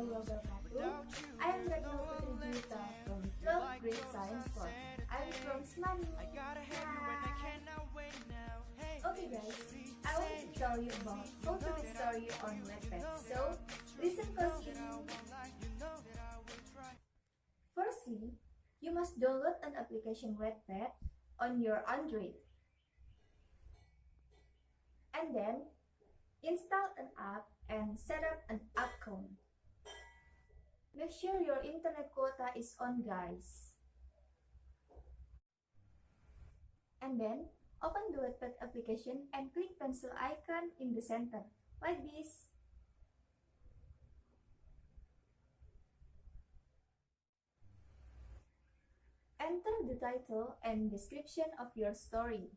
warahmatullahi wabarakatuh. I am Retno Putri Juwita from 12th grade science course. I'm from Smani. Okay guys, I want to tell you about how to read story on Wattpad. So, listen closely. Firstly, you must download an application Wattpad on your Android. And then, install an app and set up an account. Make sure your internet quota is on, guys. And then, open the Wattpad application and click pencil icon in the center, like this. Enter the title and description of your story.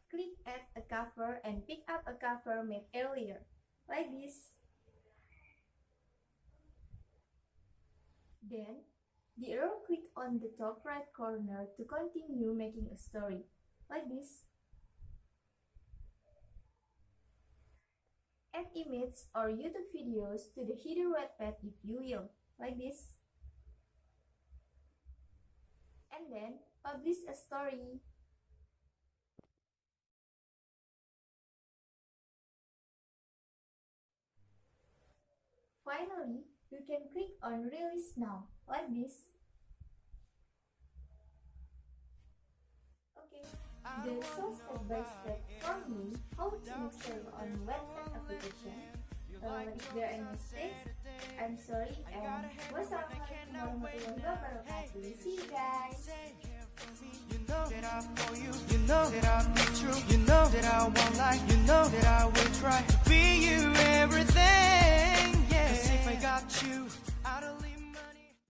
Click add a cover and pick up a cover made earlier, like this. Then, the arrow click on the top right corner to continue making a story, like this. Add images or YouTube videos to the header Wattpad if you will, like this. And then, publish a story. Finally, you can click on Release Now, like this. Okay, the step-by-step for me how to make story on Wattpad application. If there are any mistakes, I'm sorry, and wassalamualaikum warahmatullahi wabarakatuh. See you guys! You know that I'm for you, you know that I'll be true, you know that I won't lie, you know that I will try.